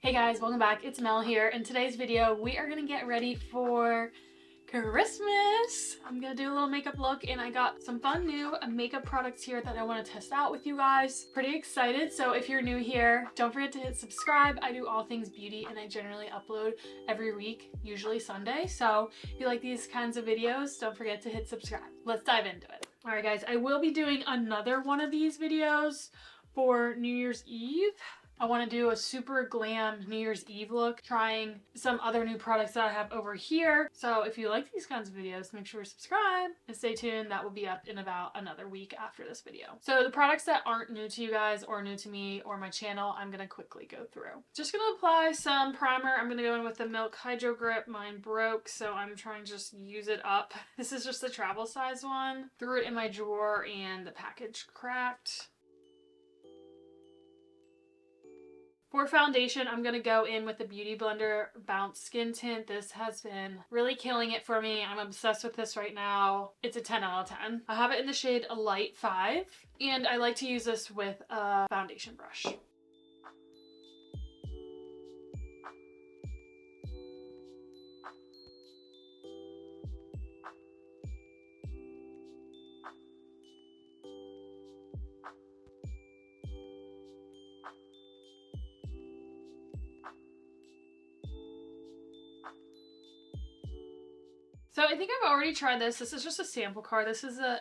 Hey guys, welcome back. It's Mel here. In today's video, we are gonna get ready for Christmas. I'm gonna do a little makeup look and I got some fun new makeup products here that I want to test out with you guys. Pretty excited. So if you're new here, don't forget to hit subscribe. I do all things beauty and I generally upload every week, usually Sunday. So if you like these kinds of videos, don't forget to hit subscribe. Let's dive into it. All right guys, I will be doing another one of these videos for New Year's Eve. I want to do a super glam New Year's Eve look, trying some other new products that I have over here. So if you like these kinds of videos, make sure to subscribe and stay tuned. That will be up in about another week after this video. So the products that aren't new to you guys or new to me or my channel, I'm going to quickly go through. Just going to apply some primer. I'm going to go in with the Milk Hydro Grip. Mine broke, so I'm trying to just use it up. This is just the travel size one. Threw it in my drawer and the package cracked. For foundation, I'm going to go in with the BeautyBlender Bounce Skin Tint. This has been really killing it for me. I'm obsessed with this right now. It's a 10 out of 10. I have it in the shade Light 5, and I like to use this with a foundation brush. So I think I've already tried this. This is just a sample card. This is a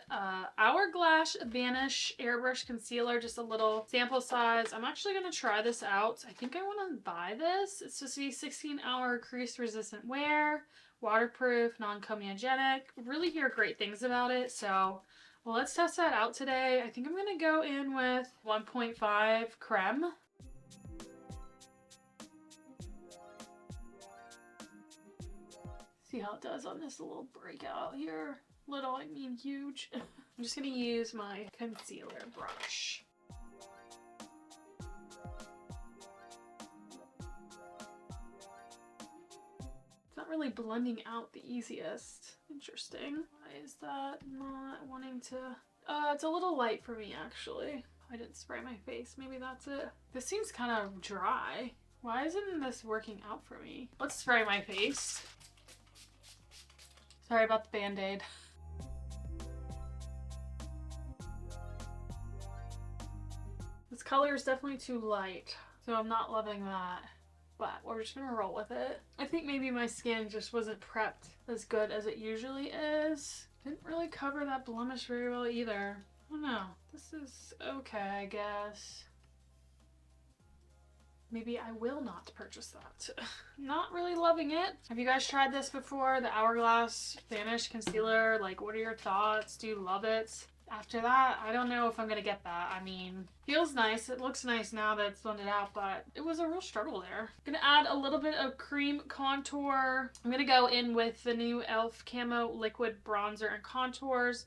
Hourglass Vanish Airbrush Concealer, just a little sample size. I'm actually going to try this out. I think I want to buy this. It's just a 16-hour crease resistant wear, waterproof, non-comedogenic. Really hear great things about it. So well, let's test that out today. I think I'm going to go in with 1.5 Creme. See how it does on this little breakout here. Little, I mean huge. I'm just gonna use my concealer brush. It's not really blending out the easiest. Interesting. Why is that not wanting to... it's a little light for me actually. I didn't spray my face. Maybe that's it. This seems kind of dry. Why isn't this working out for me? Let's spray my face. Sorry about the band-aid. This color is definitely too light, so I'm not loving that, but we're just gonna roll with it. I think maybe my skin just wasn't prepped as good as it usually is. Didn't really cover that blemish very well either. I don't know. This is okay, I guess. Maybe I will not purchase that. Not really loving it. Have you guys tried this before? The Hourglass Vanish Concealer? Like, what are your thoughts? Do you love it? After that, I don't know if I'm gonna get that. I mean, feels nice. It looks nice now that it's blended out, but it was a real struggle there. I'm gonna add a little bit of Creme contour. I'm gonna go in with the new e.l.f. Camo Liquid Bronzer and Contours.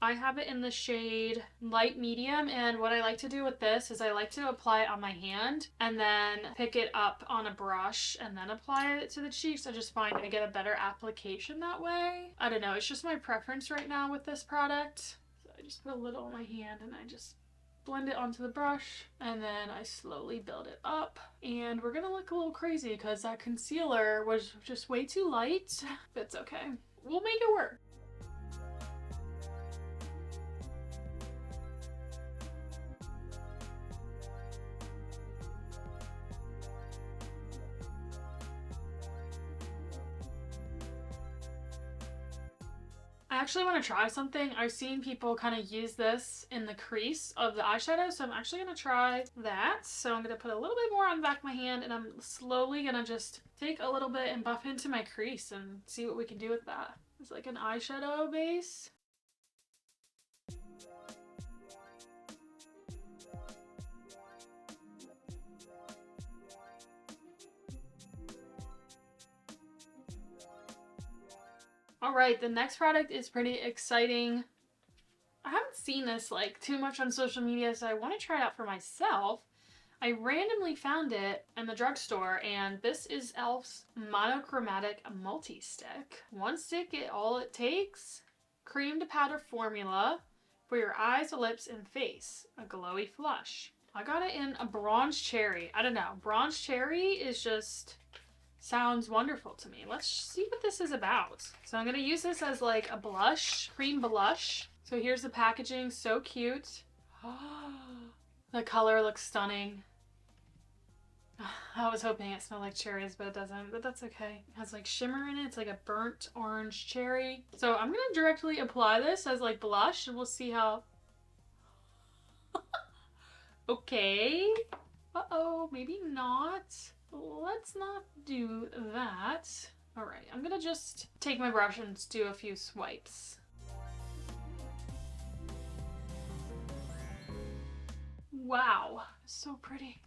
I have it in the shade light medium, and what I like to do with this is I like to apply it on my hand and then pick it up on a brush and then apply it to the cheeks. I just find I get a better application that way. I don't know, it's just my preference right now with this product. So I just put a little on my hand and I just blend it onto the brush and then I slowly build it up. And we're gonna look a little crazy because that concealer was just way too light, but it's okay. We'll make it work. I actually want to try something. I've seen people kind of use this in the crease of the eyeshadow, so I'm actually going to try that. So I'm going to put a little bit more on the back of my hand, and I'm slowly going to just take a little bit and buff into my crease and see what we can do with that. It's like an eyeshadow base. Alright, the next product is pretty exciting. I haven't seen this like too much on social media, so I want to try it out for myself. I randomly found it in the drugstore, and this is e.l.f.'s Monochromatic Multi-Stick. One stick, all it takes. Cream to powder formula for your eyes, lips, and face. A glowy flush. I got it in a bronze cherry. I don't know. Bronze cherry is just sounds wonderful to me. Let's see what this is about. So I'm going to use this as like a blush, cream blush. So here's the packaging. So cute. The color looks stunning. I was hoping it smelled like cherries, but it doesn't, but that's okay. It has like shimmer in it. It's like a burnt orange cherry. So I'm going to directly apply this as like blush and we'll see how... Okay. Uh-oh, maybe not. Let's not do that. All right, I'm going to just take my brush and do a few swipes. Wow, so pretty.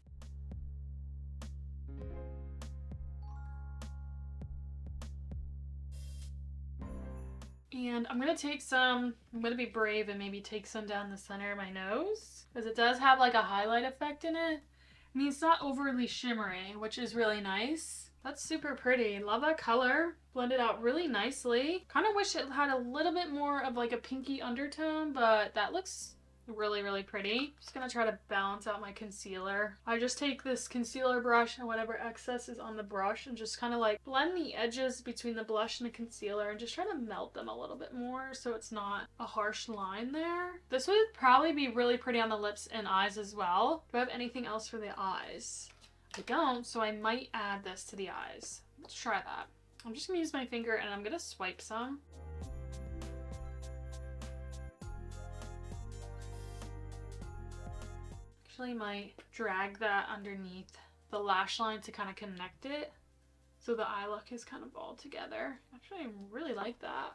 And I'm going to take some, I'm going to be brave and maybe take some down the center of my nose, because it does have like a highlight effect in it. I mean, it's not overly shimmery, which is really nice. That's super pretty. Love that color. Blended out really nicely. Kind of wish it had a little bit more of like a pinky undertone, but that looks really, really pretty. Just gonna try to balance out my concealer. I just take this concealer brush and whatever excess is on the brush and just kind of like blend the edges between the blush and the concealer and just try to melt them a little bit more so it's not a harsh line there. This would probably be really pretty on the lips and eyes as well. Do I have anything else for the eyes? I don't, so I might add this to the eyes. Let's try that. I'm just gonna use my finger and I'm gonna swipe some. Actually might drag that underneath the lash line to kind of connect it so the eye look is kind of all together. Actually, I really like that.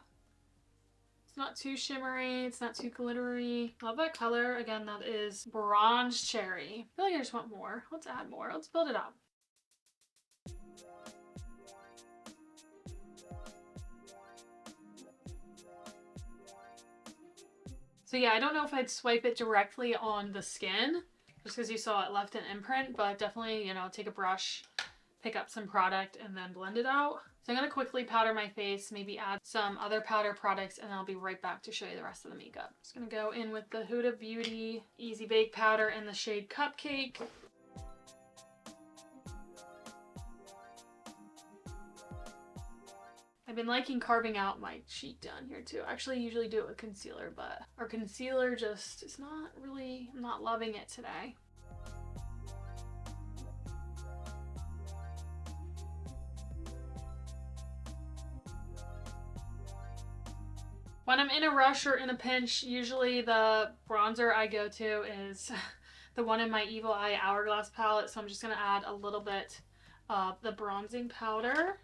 It's not too shimmery, it's not too glittery. Love that color. Again, that is bronze cherry. I feel like I just want more. Let's add more. Let's build it up. So yeah, I don't know if I'd swipe it directly on the skin, just because you saw it left an imprint, but definitely, you know, take a brush, pick up some product, and then blend it out. So I'm going to quickly powder my face, maybe add some other powder products, and I'll be right back to show you the rest of the makeup. Just going to go in with the Huda Beauty Easy Bake Powder in the shade Cupcake. I've been liking carving out my cheek down here too. Actually, I usually do it with concealer, but our concealer just is not really, I'm not loving it today. When I'm in a rush or in a pinch, usually the bronzer I go to is the one in my Evil Eye Hourglass palette, so I'm just going to add a little bit of the bronzing powder.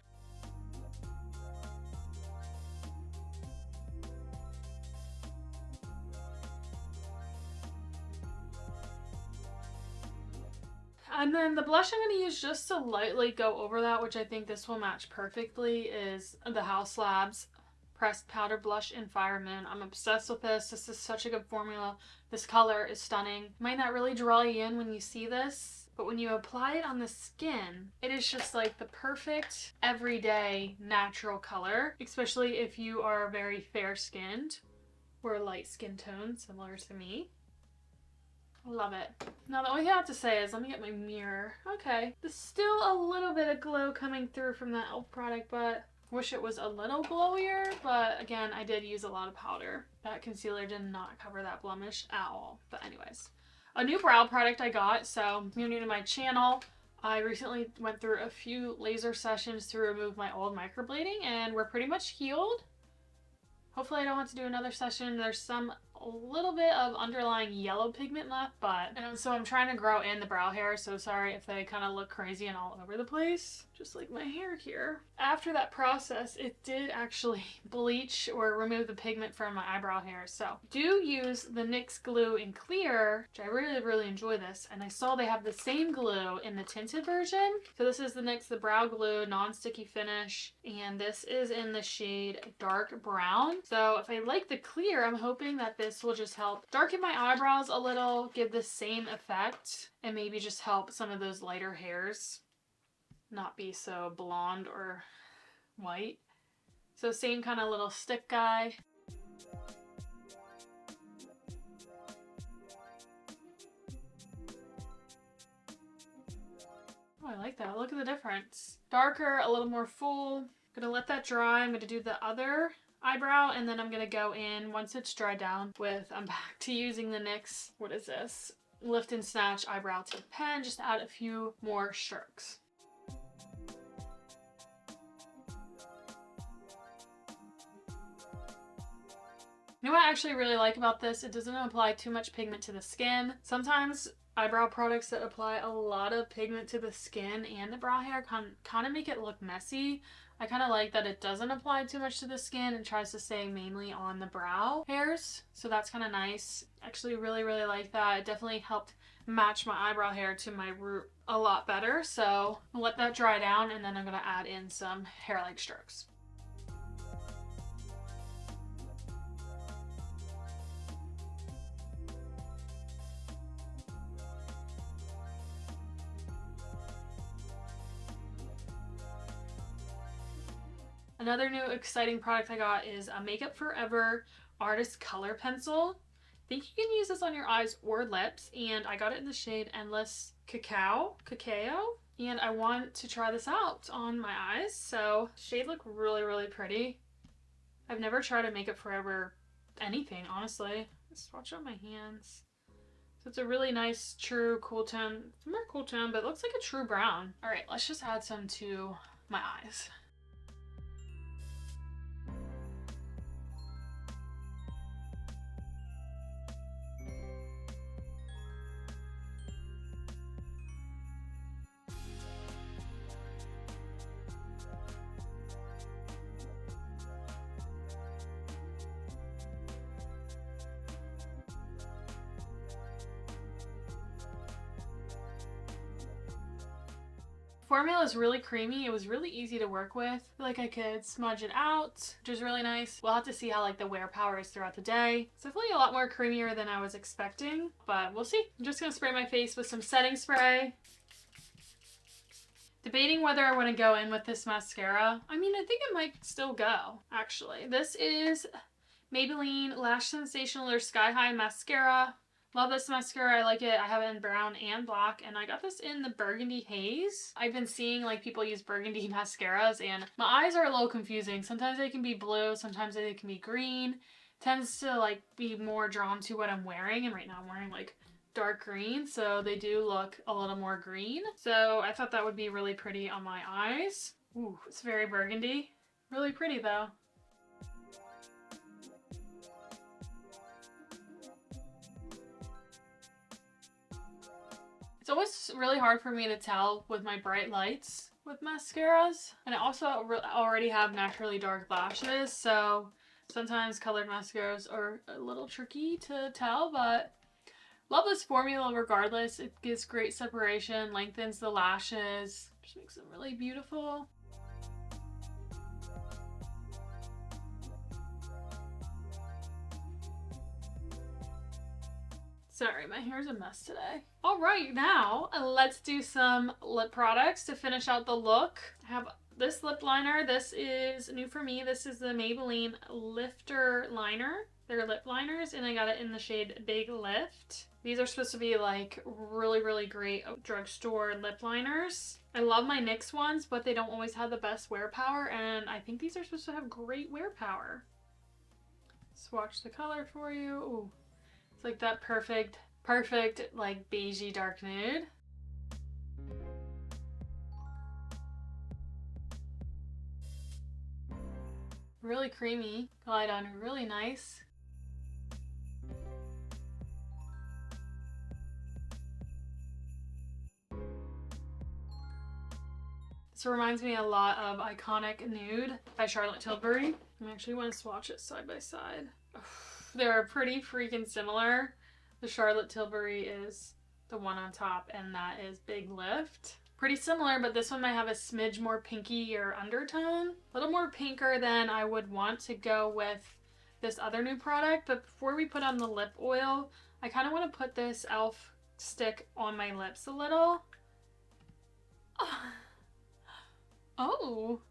And then the blush I'm going to use just to lightly go over that, which I think this will match perfectly, is the Haus Pressed Powder Blush in Fire Moon. I'm obsessed with this. This is such a good formula. This color is stunning. Might not really draw you in when you see this, but when you apply it on the skin, it is just like the perfect everyday natural color, especially if you are very fair-skinned or light skin tone, similar to me. Love it. Now the only thing I have to say is, let me get my mirror. Okay, there's still a little bit of glow coming through from that e.l.f. product, but wish it was a little glowier. But again, I did use a lot of powder. That concealer did not cover that blemish at all. But anyways, a new brow product I got. So if you're new to my channel, I recently went through a few laser sessions to remove my old microblading, and we're pretty much healed. Hopefully I don't have to do another session. There's a little bit of underlying yellow pigment left, but so I'm trying to grow in the brow hair, so sorry if they kind of look crazy and all over the place, just like my hair here. After that process, it did actually bleach or remove the pigment from my eyebrow hair. So do use the NYX glue in clear, which I really enjoy this, and I saw they have the same glue in the tinted version. So this is the NYX the brow glue non-sticky finish, and this is in the shade dark brown. So if I like the clear, I'm hoping that this will just help darken my eyebrows a little, give the same effect, and maybe just help some of those lighter hairs not be so blonde or white. So same kind of little stick guy. I like that. Look at the difference. Darker, a little more full. I'm gonna let that dry. I'm gonna do the other eyebrow, and then I'm gonna go in once it's dried down with, I'm back to using the NYX, what is this? Lift and Snatch Eyebrow Tint Pen, just to add a few more strokes. You know what I actually really like about this? It doesn't apply too much pigment to the skin. Sometimes eyebrow products that apply a lot of pigment to the skin and the brow hair kind of make it look messy. I kind of like that it doesn't apply too much to the skin and tries to stay mainly on the brow hairs. So that's kind of nice. Actually really, really like that. It definitely helped match my eyebrow hair to my root a lot better. So I'll let that dry down, and then I'm going to add in some hair-like strokes. Another new exciting product I got is a Makeup Forever Artist Color Pencil. I think you can use this on your eyes or lips, and I got it in the shade Endless Cacao, and I want to try this out on my eyes. So shade look really, really pretty. I've never tried a Makeup Forever anything, honestly. Just watch out my hands. So it's a really nice, true cool tone. It's more cool tone, but it looks like a true brown. All right, let's just add some to my eyes. Formula is really creamy. It was really easy to work with. I feel like I could smudge it out, which is really nice. We'll have to see how like the wear power is throughout the day. It's definitely a lot more creamier than I was expecting, but we'll see. I'm just gonna spray my face with some setting spray. Debating whether I want to go in with this mascara. I mean, I think it might still go, actually. This is Maybelline Lash Sensational Sky High Mascara. Love this mascara. I like it. I have it in brown and black, and I got this in the Burgundy Haze. I've been seeing like people use burgundy mascaras, and my eyes are a little confusing. Sometimes they can be blue, sometimes they can be green. Tends to like be more drawn to what I'm wearing, and right now I'm wearing like dark green, so they do look a little more green. So I thought that would be really pretty on my eyes. Ooh, it's very burgundy. Really pretty though. It's always really hard for me to tell with my bright lights with mascaras. And I also already have naturally dark lashes, so sometimes colored mascaras are a little tricky to tell, but love this formula regardless. It gives great separation, lengthens the lashes, just makes them really beautiful. Sorry, my hair's a mess today. All right, now let's do some lip products to finish out the look. I have this lip liner. This is new for me. This is the Maybelline Lifter Liner. They're lip liners, and I got it in the shade Big Lift. These are supposed to be like really, really great drugstore lip liners. I love my NYX ones, but they don't always have the best wear power, and I think these are supposed to have great wear power. Swatch the color for you. Ooh. It's like that perfect like beigey dark nude. Really creamy. Glide on really nice. This reminds me a lot of Iconic Nude by Charlotte Tilbury. I actually want to swatch it side by side. They're pretty freaking similar. The Charlotte Tilbury is the one on top, and that is Big Lift. Pretty similar, but this one might have a smidge more pinky or undertone. A little more pinker than I would want to go with this other new product. But before we put on the lip oil, I kind of want to put this e.l.f. stick on my lips a little. Oh,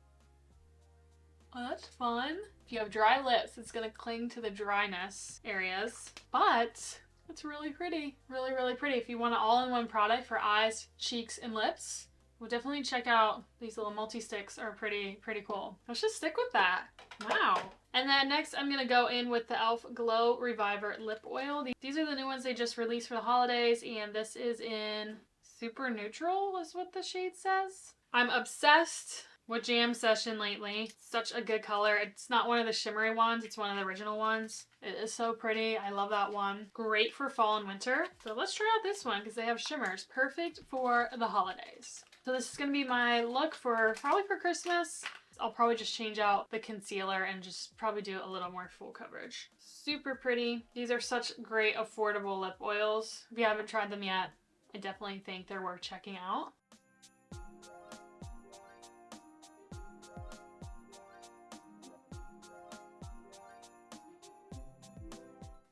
that's fun. If you have dry lips, it's going to cling to the dryness areas, but it's really pretty. Really, really pretty. If you want an all-in-one product for eyes, cheeks, and lips, We'll definitely check out these little multi-sticks are pretty cool. Let's just stick with that. Wow. And then next I'm going to go in with the e.l.f. Glow Reviver Lip Oil. These are the new ones they just released for the holidays, and this is in Super Neutral is what the shade says. I'm obsessed with Jam Session lately. Such a good color. It's not one of the shimmery ones. It's one of the original ones. It is so pretty. I love that one. Great for fall and winter. So let's try out this one because they have shimmers. Perfect for the holidays. So this is going to be my look for probably for Christmas. I'll probably just change out the concealer and just probably do a little more full coverage. Super pretty. These are such great affordable lip oils. If you haven't tried them yet, I definitely think they're worth checking out.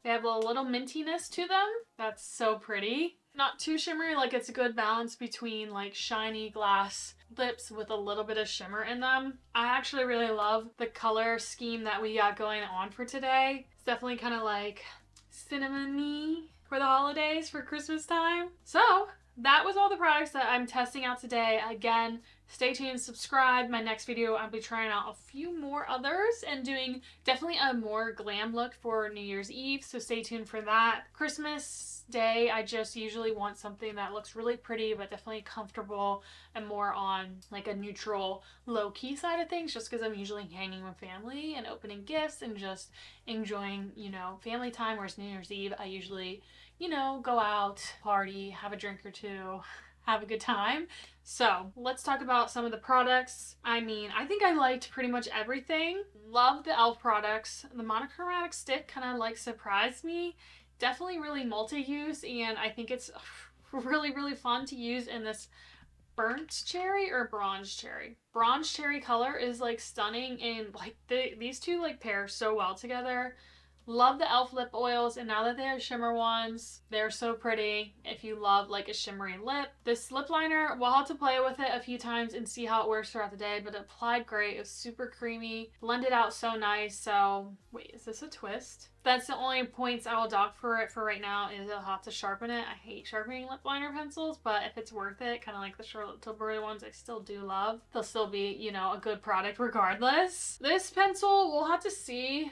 They have a little mintiness to them. That's so pretty. Not too shimmery, like it's a good balance between like shiny glass lips with a little bit of shimmer in them. I actually really love the color scheme that we got going on for today. It's definitely kind of like cinnamony for the holidays, for Christmas time. So that was all the products that I'm testing out today. Again, stay tuned, subscribe. My next video, I'll be trying out a few more others and doing definitely a more glam look for New Year's Eve. So stay tuned for that. Christmas Day, I just usually want something that looks really pretty, but definitely comfortable and more on like a neutral, low-key side of things, just because I'm usually hanging with family and opening gifts and just enjoying, you know, family time. Whereas New Year's Eve, I usually, you know, go out, party, have a drink or two, have a good time. So let's talk about some of the products. I mean, I think I liked pretty much everything. Love the e.l.f. products. The monochromatic stick kind of like surprised me. Definitely really multi-use, and I think it's really fun to use in this burnt cherry or bronze cherry. Bronze cherry color is like stunning, and like these two like pair so well together. Love the e.l.f. lip oils, and now that they have shimmer ones, they're so pretty if you love like a shimmery lip. This lip liner, we'll have to play with it a few times and see how it works throughout the day, but it applied great. It was super creamy, blended out so nice. So wait, is this a twist? That's the only points I will dock for it for right now, is I'll have to sharpen it. I hate sharpening lip liner pencils, but if it's worth it, kind of like the Charlotte Tilbury ones I still do love, they'll still be, you know, a good product regardless. This pencil, we'll have to see.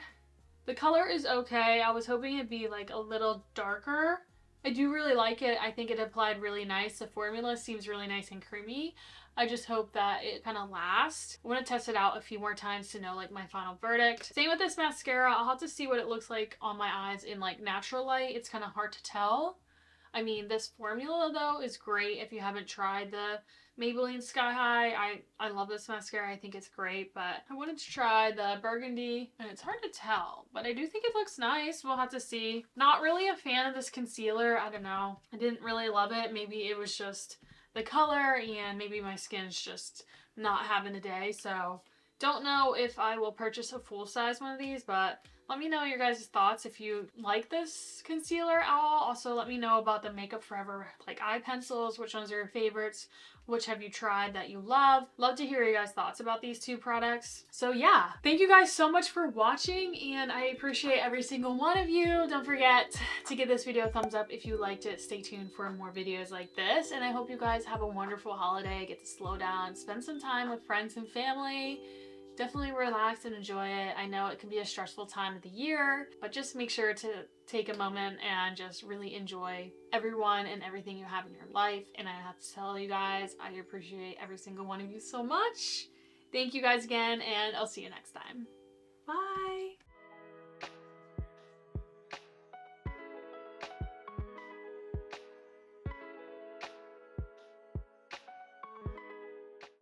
The color is okay. I was hoping it'd be like a little darker. I do really like it. I think it applied really nice. The formula seems really nice and creamy. I just hope that it kind of lasts. I want to test it out a few more times to know like my final verdict. Same with this mascara. I'll have to see what it looks like on my eyes in like natural light. It's kind of hard to tell. I mean, this formula though is great if you haven't tried the Maybelline Sky High. I love this mascara. I think it's great, but I wanted to try the Burgundy, and it's hard to tell, but I do think it looks nice. We'll have to see. Not really a fan of this concealer. I don't know. I didn't really love it. Maybe it was just the color, and maybe my skin's just not having a day, so don't know if I will purchase a full-size one of these, but let me know your guys' thoughts if you like this concealer at all. Also, let me know about the Makeup Forever like eye pencils. Which ones are your favorites? Which have you tried that you love? Love to hear your guys' thoughts about these two products. So yeah, thank you guys so much for watching, and I appreciate every single one of you. Don't forget to give this video a thumbs up if you liked it. Stay tuned for more videos like this, and I hope you guys have a wonderful holiday. Get to slow down, spend some time with friends and family. Definitely relax and enjoy it. I know it can be a stressful time of the year, but just make sure to take a moment and just really enjoy everyone and everything you have in your life. And I have to tell you guys, I appreciate every single one of you so much. Thank you guys again, and I'll see you next time. Bye!